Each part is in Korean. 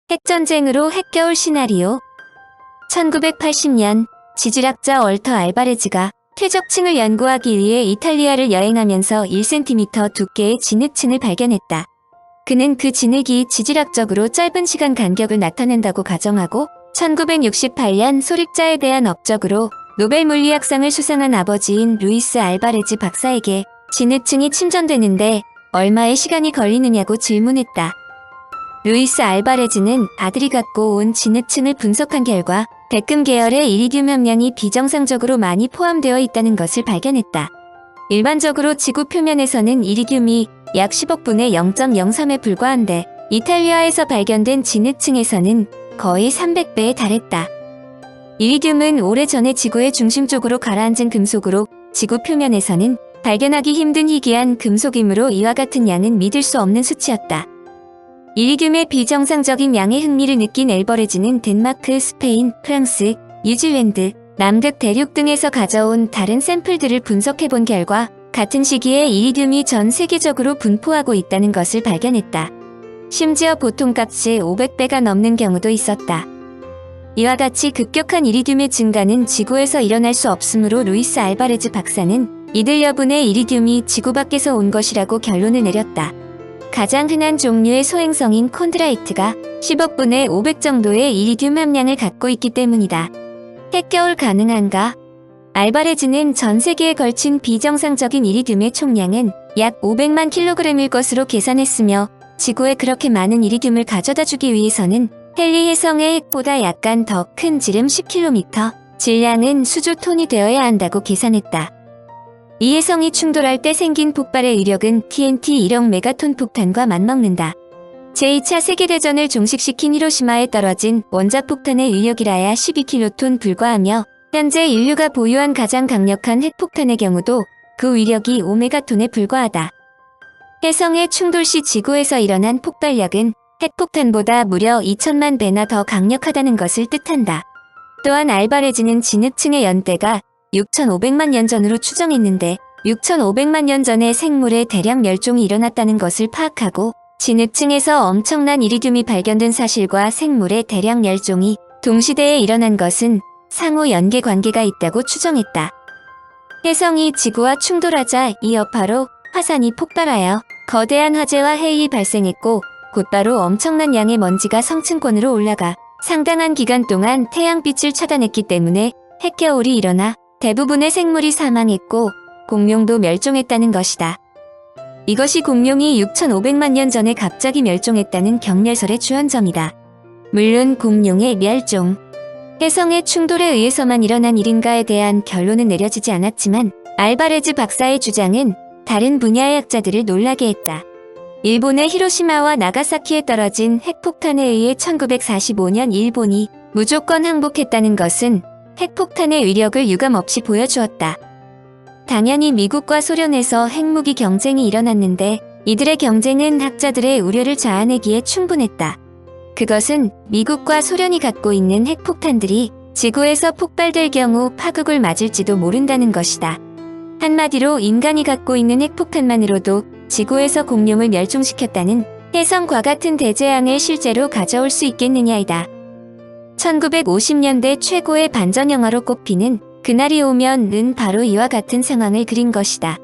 핵전쟁으로 핵겨울 시나리오. 1980년 지질학자 월터 알바레즈가 퇴적층을 연구하기 위해 이탈리아를 여행하면서 1cm 두께의 진흙층을 발견했다. 그는 그 진흙이 지질학적으로 짧은 시간 간격을 나타낸다고 가정하고 1968년 소립자에 대한 업적으로 노벨 물리학상을 수상한 아버지인 루이스 알바레즈 박사에게 진흙층이 침전되는데 얼마의 시간이 걸리느냐고 질문했다. 루이스 알바레즈는 아들이 갖고 온 진흙층을 분석한 결과 백금 계열의 이리듐 함량이 비정상적으로 많이 포함되어 있다는 것을 발견했다. 일반적으로 지구 표면에서는 이리듐이 약 10억분의 0.03에 불과한데 이탈리아에서 발견된 진흙층에서는 거의 300배에 달했다. 이리듐은 오래전에 지구의 중심 쪽으로 가라앉은 금속으로 지구 표면에서는 발견하기 힘든 희귀한 금속이므로 이와 같은 양은 믿을 수 없는 수치였다. 이리듐의 비정상적인 양에 흥미를 느낀 알바레즈는 덴마크, 스페인, 프랑스, 뉴질랜드, 남극 대륙 등에서 가져온 다른 샘플들을 분석해본 결과 같은 시기에 이리듐이 전 세계적으로 분포하고 있다는 것을 발견했다. 심지어 보통값이 500배가 넘는 경우도 있었다. 이와 같이 급격한 이리듐의 증가는 지구에서 일어날 수 없으므로 루이스 알바레즈 박사는 이들 여분의 이리듐이 지구 밖에서 온 것이라고 결론을 내렸다. 가장 흔한 종류의 소행성인 콘드라이트가 10억분의 500 정도의 이리듐 함량을 갖고 있기 때문이다. 핵겨울 가능한가? 알바레즈는 전 세계에 걸친 비정상적인 이리듐의 총량은 약 500만 킬로그램일 것으로 계산했으며 지구에 그렇게 많은 이리듐을 가져다주기 위해서는 헨리 해성의 핵보다 약간 더 큰 지름 10km, 질량은 수조 톤이 되어야 한다고 계산했다. 이 해성이 충돌할 때 생긴 폭발의 위력은 TNT 1억 메가톤 폭탄과 맞먹는다. 제2차 세계대전을 종식시킨 히로시마에 떨어진 원자폭탄의 위력이라야 12킬로톤 불과하며 현재 인류가 보유한 가장 강력한 핵폭탄의 경우도 그 위력이 5메가톤에 불과하다. 해성의 충돌 시 지구에서 일어난 폭발력은 핵폭탄보다 무려 2천만 배나 더 강력하다는 것을 뜻한다. 또한 알바레즈는 진흙층의 연대가 6,500만 년 전으로 추정했는데 6,500만 년 전에 생물의 대량 멸종이 일어났다는 것을 파악하고 진흙층에서 엄청난 이리듐이 발견된 사실과 생물의 대량 멸종이 동시대에 일어난 것은 상호 연계 관계가 있다고 추정했다. 해성이 지구와 충돌하자 이 여파로 화산이 폭발하여 거대한 화재와 해일이 발생했고 곧바로 엄청난 양의 먼지가 성층권으로 올라가 상당한 기간 동안 태양빛을 차단했기 때문에 핵겨울이 일어나 대부분의 생물이 사망했고 공룡도 멸종했다는 것이다. 이것이 공룡이 6,500만 년 전에 갑자기 멸종했다는 경멸설의 주안점이다. 물론 공룡의 멸종, 해성의 충돌에 의해서만 일어난 일인가에 대한 결론은 내려지지 않았지만 알바레즈 박사의 주장은 다른 분야의 학자들을 놀라게 했다. 일본의 히로시마와 나가사키에 떨어진 핵폭탄에 의해 1945년 일본이 무조건 항복했다는 것은 핵폭탄의 위력을 유감없이 보여주었다. 당연히 미국과 소련에서 핵무기 경쟁이 일어났는데 이들의 경쟁은 학자들의 우려를 자아내기에 충분했다. 그것은 미국과 소련이 갖고 있는 핵폭탄들이 지구에서 폭발될 경우 파국을 맞을지도 모른다는 것이다. 한마디로 인간이 갖고 있는 핵폭탄만으로도 지구에서 공룡을 멸종시켰다는 해성과 같은 대재앙을 실제로 가져올 수 있겠느냐이다. 1950년대 최고의 반전 영화로 꼽히는 그날이 오면은 바로 이와 같은 상황을 그린 것이다.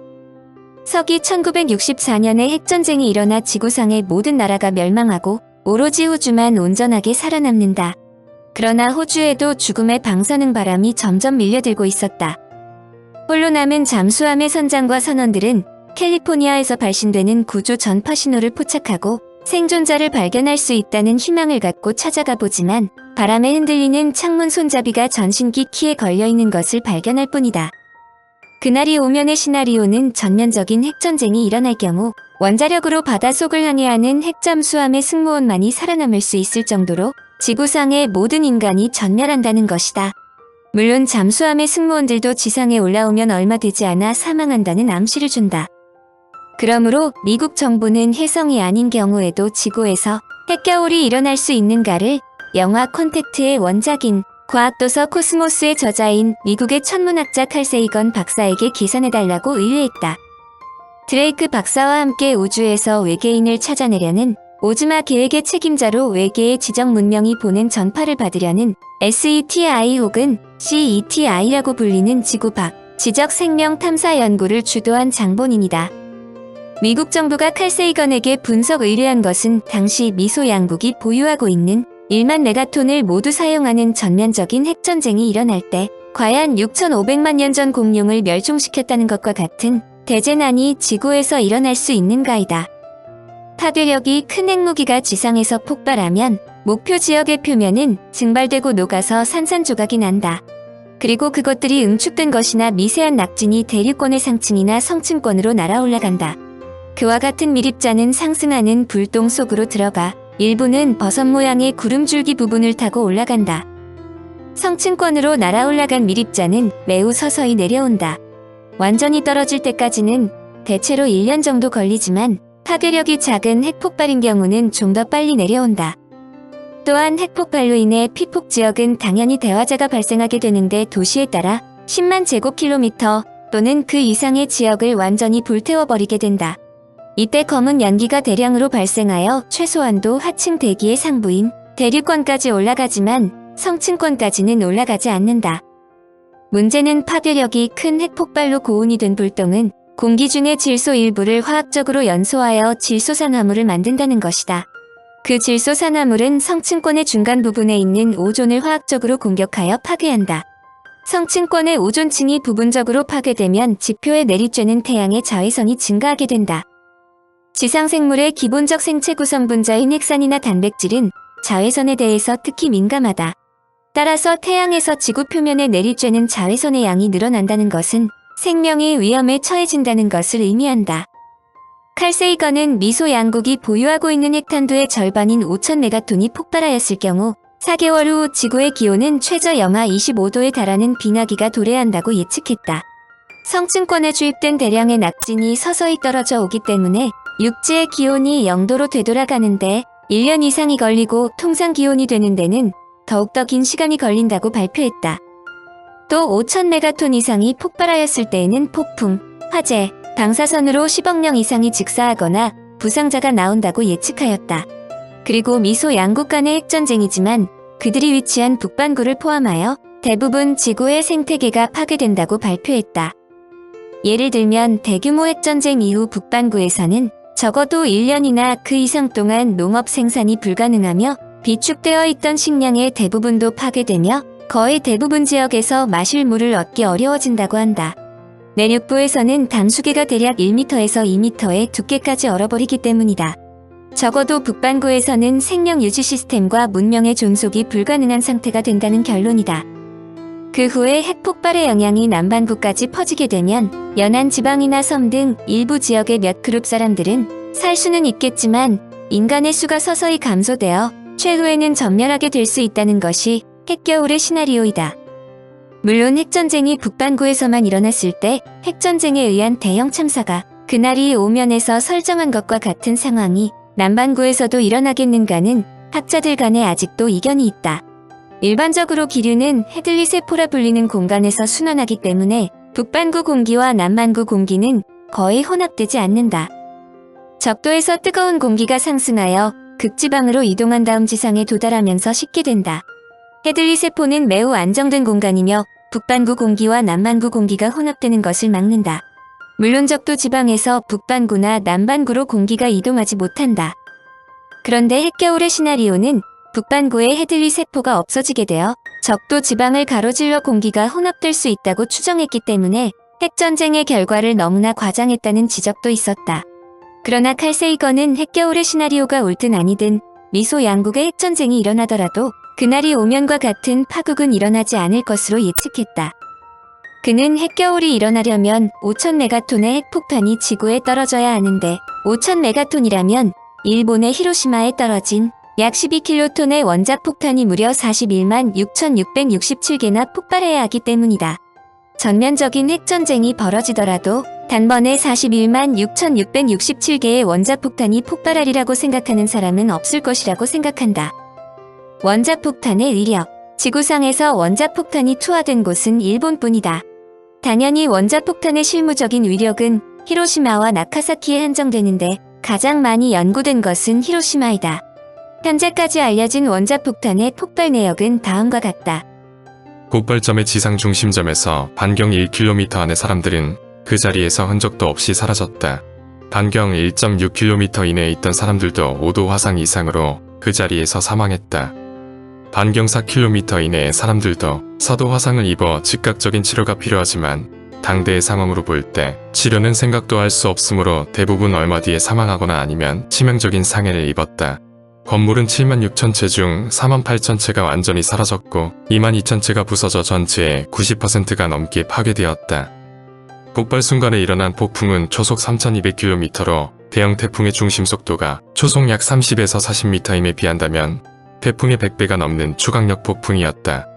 서기 1964년에 핵전쟁이 일어나 지구상의 모든 나라가 멸망하고 오로지 호주만 온전하게 살아남는다. 그러나 호주에도 죽음의 방사능 바람이 점점 밀려들고 있었다. 홀로 남은 잠수함의 선장과 선원들은 캘리포니아에서 발신되는 구조 전파 신호를 포착하고 생존자를 발견할 수 있다는 희망을 갖고 찾아가 보지만 바람에 흔들리는 창문 손잡이가 전신기 키에 걸려있는 것을 발견할 뿐이다. 그날이 오면의 시나리오는 전면적인 핵전쟁이 일어날 경우 원자력으로 바닷속을 항해하는 핵잠수함의 승무원만이 살아남을 수 있을 정도로 지구상의 모든 인간이 전멸한다는 것이다. 물론 잠수함의 승무원들도 지상에 올라오면 얼마 되지 않아 사망한다는 암시를 준다. 그러므로 미국 정부는 해성이 아닌 경우에도 지구에서 핵겨울이 일어날 수 있는가를 영화 콘택트의 원작인 과학도서 코스모스의 저자인 미국의 천문학자 칼 세이건 박사에게 계산해달라고 의뢰했다. 드레이크 박사와 함께 우주에서 외계인을 찾아내려는 오즈마 계획의 책임자로 외계의 지정 문명이 보낸 전파를 받으려는 SETI 혹은 CETI라고 불리는 지구 밖 지적 생명 탐사 연구를 주도한 장본인이다. 미국 정부가 칼 세이건에게 분석 의뢰한 것은 당시 미소 양국이 보유하고 있는 1만 메가톤을 모두 사용하는 전면적인 핵전쟁이 일어날 때 과연 6,500만 년 전 공룡을 멸종시켰다는 것과 같은 대재난이 지구에서 일어날 수 있는가이다. 파괴력이 큰 핵무기가 지상에서 폭발하면 목표 지역의 표면은 증발되고 녹아서 산산조각이 난다. 그리고 그것들이 응축된 것이나 미세한 낙진이 대륙권의 상층이나 성층권으로 날아올라간다. 그와 같은 미립자는 상승하는 불똥 속으로 들어가 일부는 버섯 모양의 구름줄기 부분을 타고 올라간다. 성층권으로 날아올라간 미립자는 매우 서서히 내려온다. 완전히 떨어질 때까지는 대체로 1년 정도 걸리지만 파괴력이 작은 핵폭발인 경우는 좀 더 빨리 내려온다. 또한 핵폭발로 인해 피폭 지역은 당연히 대화재가 발생하게 되는데 도시에 따라 10만 제곱킬로미터 또는 그 이상의 지역을 완전히 불태워버리게 된다. 이때 검은 연기가 대량으로 발생하여 최소한도 하층 대기의 상부인 대륙권까지 올라가지만 성층권까지는 올라가지 않는다. 문제는 파괴력이 큰 핵폭발로 고온이 된 불똥은 공기 중의 질소 일부를 화학적으로 연소하여 질소산화물을 만든다는 것이다. 그 질소산화물은 성층권의 중간 부분에 있는 오존을 화학적으로 공격하여 파괴한다. 성층권의 오존층이 부분적으로 파괴되면 지표에 내리쬐는 태양의 자외선이 증가하게 된다. 지상생물의 기본적 생체 구성분자인 핵산이나 단백질은 자외선에 대해서 특히 민감하다. 따라서 태양에서 지구 표면에 내리쬐는 자외선의 양이 늘어난다는 것은 생명의 위험에 처해진다는 것을 의미한다. 칼 세이건은 미소 양국이 보유하고 있는 핵탄두의 절반인 5,000메가톤이 폭발하였을 경우 4개월 후 지구의 기온은 최저 영하 25도에 달하는 빙하기가 도래한다고 예측했다. 성층권에 주입된 대량의 낙진이 서서히 떨어져 오기 때문에 육지의 기온이 0도로 되돌아가는데 1년 이상이 걸리고 통상 기온이 되는 데는 더욱더 긴 시간이 걸린다고 발표했다. 또 5,000메가톤 이상이 폭발하였을 때에는 폭풍, 화재, 방사선으로 10억 명 이상이 직사하거나 부상자가 나온다고 예측하였다. 그리고 미소 양국 간의 핵전쟁이지만 그들이 위치한 북반구를 포함하여 대부분 지구의 생태계가 파괴된다고 발표했다. 예를 들면 대규모 핵전쟁 이후 북반구에서는 적어도 1년이나 그 이상 동안 농업 생산이 불가능하며 비축되어 있던 식량의 대부분도 파괴되며 거의 대부분 지역에서 마실 물을 얻기 어려워진다고 한다. 내륙부에서는 담수계가 대략 1m에서 2m의 두께까지 얼어버리기 때문이다. 적어도 북반구에서는 생명 유지 시스템과 문명의 존속이 불가능한 상태가 된다는 결론이다. 그 후에 핵폭발의 영향이 남반구까지 퍼지게 되면 연안 지방이나 섬 등 일부 지역의 몇 그룹 사람들은 살 수는 있겠지만 인간의 수가 서서히 감소되어 최후에는 전멸하게 될 수 있다는 것이 핵겨울의 시나리오이다. 물론 핵전쟁이 북반구에서만 일어났을 때 핵전쟁에 의한 대형 참사가 그날이 오면에서 설정한 것과 같은 상황이 남반구에서도 일어나겠는가는 학자들 간에 아직도 이견이 있다. 일반적으로 기류는 헤들리 세포라 불리는 공간에서 순환하기 때문에 북반구 공기와 남반구 공기는 거의 혼합되지 않는다. 적도에서 뜨거운 공기가 상승하여 극지방으로 이동한 다음 지상에 도달하면서 식게 된다. 헤들리 세포는 매우 안정된 공간이며 북반구 공기와 남반구 공기가 혼합되는 것을 막는다. 물론 적도 지방에서 북반구나 남반구로 공기가 이동하지 못한다. 그런데 핵겨울의 시나리오는 북반구의 헤들리 세포가 없어지게 되어 적도 지방을 가로질러 공기가 혼합될 수 있다고 추정했기 때문에 핵전쟁의 결과를 너무나 과장했다는 지적도 있었다. 그러나 칼 세이건은 핵겨울의 시나리오가 옳든 아니든 미소 양국의 핵전쟁이 일어나더라도 그날이 오면과 같은 파국은 일어나지 않을 것으로 예측했다. 그는 핵겨울이 일어나려면 5,000메가톤의 핵폭탄이 지구에 떨어져야 하는데 5,000메가톤이라면 일본의 히로시마에 떨어진 약 12킬로톤의 원작 폭탄이 무려 41만 6,667개나 폭발해야 하기 때문이다. 전면적인 핵전쟁이 벌어지더라도 단번에 41만 6,667개의 원작 폭탄이 폭발하리라고 생각하는 사람은 없을 것이라고 생각한다. 원작 폭탄의 위력. 지구상에서 원작 폭탄이 투하된 곳은 일본뿐이다. 당연히 원작 폭탄의 실무적인 위력은 히로시마와 나카사키에 한정되는데 가장 많이 연구된 것은 히로시마이다. 현재까지 알려진 원자폭탄의 폭발 내역은 다음과 같다. 폭발점의 지상 중심점에서 반경 1km 안의 사람들은 그 자리에서 흔적도 없이 사라졌다. 반경 1.6km 이내에 있던 사람들도 5도 화상 이상으로 그 자리에서 사망했다. 반경 4km 이내의 사람들도 사도 화상을 입어 즉각적인 치료가 필요하지만 당대의 상황으로 볼 때 치료는 생각도 할 수 없으므로 대부분 얼마 뒤에 사망하거나 아니면 치명적인 상해를 입었다. 건물은 7만 6천 채 중 4만 8천 채가 완전히 사라졌고 2만 2천 채가 부서져 전체의 90%가 넘게 파괴되었다. 폭발 순간에 일어난 폭풍은 초속 3,200km로 대형 태풍의 중심 속도가 초속 약 30에서 40m임에 비한다면 태풍의 100배가 넘는 추강력 폭풍이었다.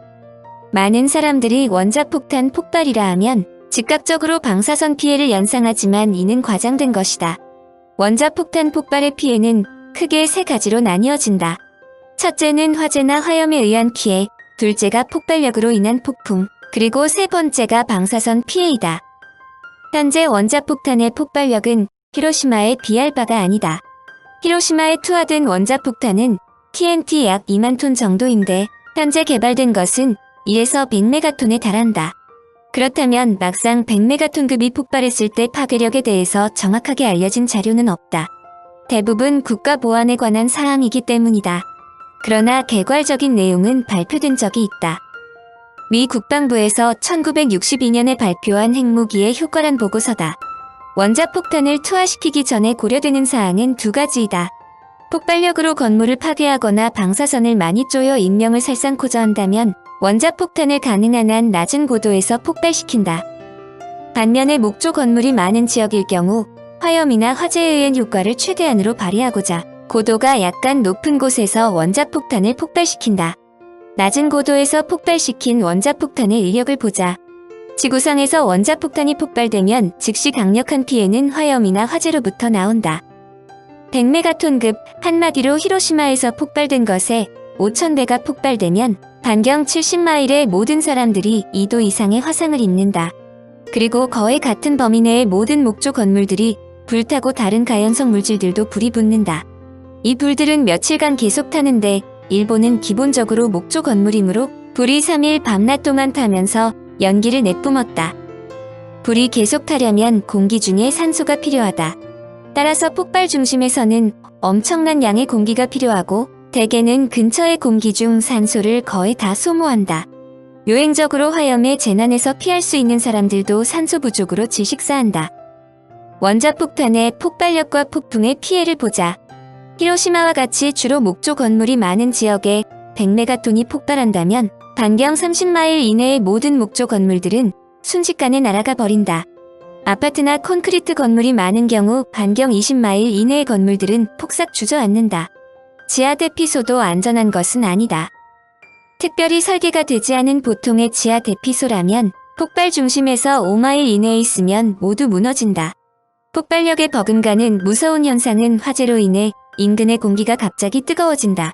많은 사람들이 원자폭탄 폭발이라 하면 즉각적으로 방사선 피해를 연상하지만 이는 과장된 것이다. 원자폭탄 폭발의 피해는 크게 세 가지로 나뉘어진다. 첫째는 화재나 화염에 의한 피해, 둘째가 폭발력으로 인한 폭풍, 그리고 세 번째가 방사선 피해이다. 현재 원자폭탄의 폭발력은 히로시마에 비할 바가 아니다. 히로시마에 투하된 원자폭탄은 TNT 약 2만 톤 정도인데 현재 개발된 것은 1에서 100메가톤에 달한다. 그렇다면 막상 100메가톤급이 폭발했을 때 파괴력에 대해서 정확하게 알려진 자료는 없다. 대부분 국가 보안에 관한 사항이기 때문이다. 그러나 개괄적인 내용은 발표된 적이 있다. 미 국방부에서 1962년에 발표한 핵무기의 효과란 보고서다. 원자폭탄을 투하시키기 전에 고려되는 사항은 두 가지이다. 폭발력으로 건물을 파괴하거나 방사선을 많이 쪼여 인명을 살상코자 한다면 원자폭탄을 가능한 한 낮은 고도에서 폭발시킨다. 반면에 목조 건물이 많은 지역일 경우 화염이나 화재에 의한 효과를 최대한으로 발휘하고자 고도가 약간 높은 곳에서 원자폭탄을 폭발시킨다. 낮은 고도에서 폭발시킨 원자폭탄의 위력을 보자. 지구상에서 원자폭탄이 폭발되면 즉시 강력한 피해는 화염이나 화재로부터 나온다. 100메가톤급, 한마디로 히로시마에서 폭발된 것에 5,000배가 폭발되면 반경 70마일의 모든 사람들이 2도 이상의 화상을 입는다. 그리고 거의 같은 범위 내의 모든 목조 건물들이 불타고 다른 가연성 물질들도 불이 붙는다. 이 불들은 며칠간 계속 타는데 일본은 기본적으로 목조 건물이므로 불이 3일 밤낮 동안 타면서 연기를 내뿜었다. 불이 계속 타려면 공기 중에 산소가 필요하다. 따라서 폭발 중심에서는 엄청난 양의 공기가 필요하고 대개는 근처의 공기 중 산소를 거의 다 소모한다. 요행적으로 화염의 재난에서 피할 수 있는 사람들도 산소 부족으로 질식사한다. 원자폭탄의 폭발력과 폭풍의 피해를 보자. 히로시마와 같이 주로 목조 건물이 많은 지역에 100메가톤이 폭발한다면 반경 30마일 이내의 모든 목조 건물들은 순식간에 날아가 버린다. 아파트나 콘크리트 건물이 많은 경우 반경 20마일 이내의 건물들은 폭삭 주저앉는다. 지하 대피소도 안전한 것은 아니다. 특별히 설계가 되지 않은 보통의 지하 대피소라면 폭발 중심에서 5마일 이내에 있으면 모두 무너진다. 폭발력의 버금가는 무서운 현상은 화재로 인해 인근의 공기가 갑자기 뜨거워진다.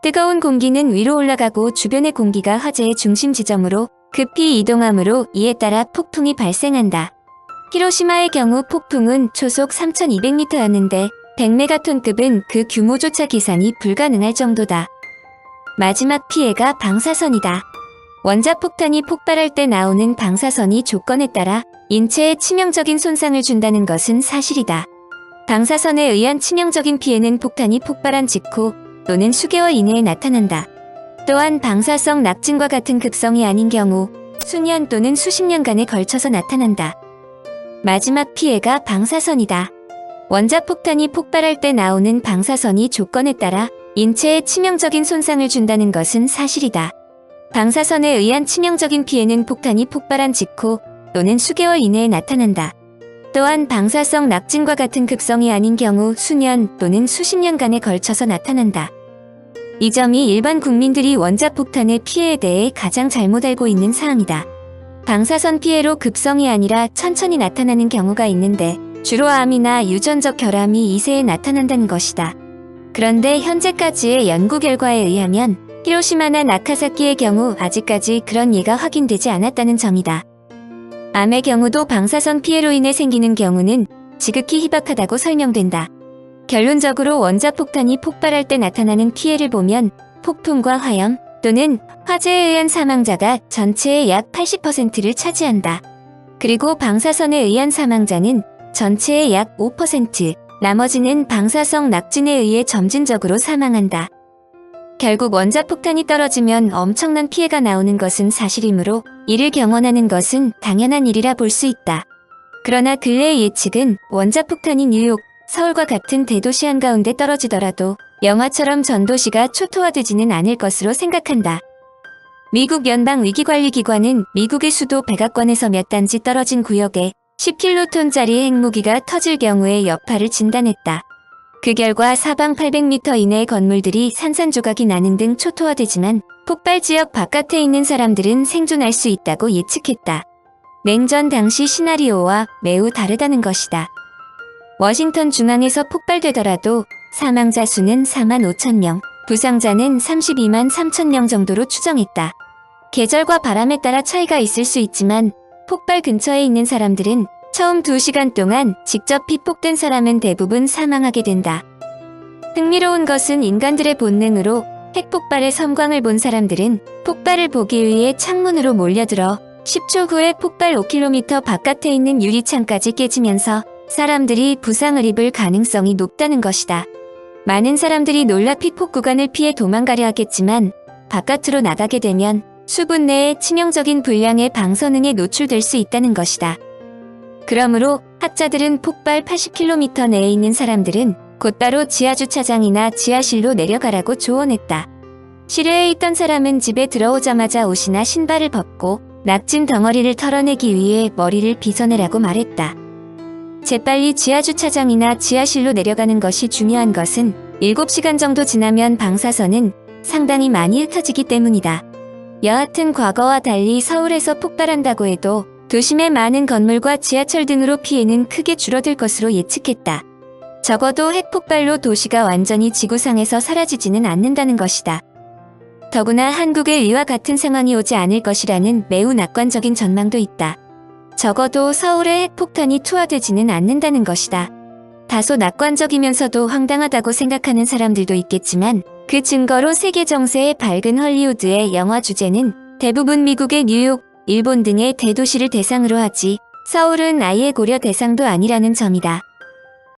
뜨거운 공기는 위로 올라가고 주변의 공기가 화재의 중심 지점으로 급히 이동하므로 이에 따라 폭풍이 발생한다. 히로시마의 경우 폭풍은 초속 3,200m였는데 100메가톤급은 그 규모조차 계산이 불가능할 정도다. 마지막 피해가 방사선이다. 원자폭탄이 폭발할 때 나오는 방사선이 조건에 따라 인체에 치명적인 손상을 준다는 것은 사실이다. 방사선에 의한 치명적인 피해는 폭탄이 폭발한 직후 또는 수개월 이내에 나타난다. 또한 방사성 낙진과 같은 극성이 아닌 경우 수년 또는 수십 년간에 걸쳐서 나타난다. 마지막 피해가 방사선이다. 원자폭탄이 폭발할 때 나오는 방사선이 조건에 따라 인체에 치명적인 손상을 준다는 것은 사실이다. 방사선에 의한 치명적인 피해는 폭탄이 폭발한 직후 또는 수개월 이내에 나타난다. 또한 방사성 낙진과 같은 극성이 아닌 경우 수년 또는 수십 년간에 걸쳐서 나타난다. 이 점이 일반 국민들이 원자폭탄의 피해에 대해 가장 잘못 알고 있는 사항이다. 방사선 피해로 급성이 아니라 천천히 나타나는 경우가 있는데 주로 암이나 유전적 결함이 2세에 나타난다는 것이다. 그런데 현재까지의 연구 결과에 의하면 히로시마나 나카사키의 경우 아직까지 그런 예가 확인되지 않았다는 점이다. 암의 경우도 방사선 피해로 인해 생기는 경우는 지극히 희박하다고 설명된다. 결론적으로 원자폭탄이 폭발할 때 나타나는 피해를 보면 폭풍과 화염 또는 화재에 의한 사망자가 전체의 약 80%를 차지한다. 그리고 방사선에 의한 사망자는 전체의 약 5%, 나머지는 방사성 낙진에 의해 점진적으로 사망한다. 결국 원자폭탄이 떨어지면 엄청난 피해가 나오는 것은 사실이므로 이를 경험하는 것은 당연한 일이라 볼 수 있다. 그러나 근래의 예측은 원자폭탄이 뉴욕, 서울과 같은 대도시 한가운데 떨어지더라도 영화처럼 전 도시가 초토화되지는 않을 것으로 생각한다. 미국 연방위기관리기관은 미국의 수도 백악관에서 몇 단지 떨어진 구역에 10킬로톤짜리 핵무기가 터질 경우의 여파를 진단했다. 그 결과 사방 800m 이내의 건물들이 산산조각이 나는 등 초토화되지만 폭발 지역 바깥에 있는 사람들은 생존할 수 있다고 예측했다. 냉전 당시 시나리오와 매우 다르다는 것이다. 워싱턴 중앙에서 폭발되더라도 사망자 수는 4만 5천 명, 부상자는 32만 3천 명 정도로 추정했다. 계절과 바람에 따라 차이가 있을 수 있지만 폭발 근처에 있는 사람들은 처음 2시간 동안 직접 피폭된 사람은 대부분 사망하게 된다. 흥미로운 것은 인간들의 본능으로 핵폭발의 섬광을 본 사람들은 폭발을 보기 위해 창문으로 몰려들어 10초 후에 폭발 5km 바깥에 있는 유리창까지 깨지면서 사람들이 부상을 입을 가능성이 높다는 것이다. 많은 사람들이 놀라 피폭 구간을 피해 도망가려 하겠지만 바깥으로 나가게 되면 수분 내에 치명적인 불량의 방사능에 노출될 수 있다는 것이다. 그러므로 학자들은 폭발 80km 내에 있는 사람들은 곧바로 지하주차장이나 지하실로 내려가라고 조언했다. 실외에 있던 사람은 집에 들어오자마자 옷이나 신발을 벗고 낙진 덩어리를 털어내기 위해 머리를 빗어내라고 말했다. 재빨리 지하주차장이나 지하실로 내려가는 것이 중요한 것은 7시간 정도 지나면 방사선은 상당히 많이 흩어지기 때문이다. 여하튼 과거와 달리 서울에서 폭발한다고 해도 도심의 많은 건물과 지하철 등으로 피해는 크게 줄어들 것으로 예측했다. 적어도 핵폭발로 도시가 완전히 지구상에서 사라지지는 않는다는 것이다. 더구나 한국에 이와 같은 상황이 오지 않을 것이라는 매우 낙관적인 전망도 있다. 적어도 서울에 핵폭탄이 투하되지는 않는다는 것이다. 다소 낙관적이면서도 황당하다고 생각하는 사람들도 있겠지만 그 증거로 세계 정세의 밝은 헐리우드의 영화 주제는 대부분 미국의 뉴욕, 일본 등의 대도시를 대상으로 하지 서울은 아예 고려 대상도 아니라는 점이다.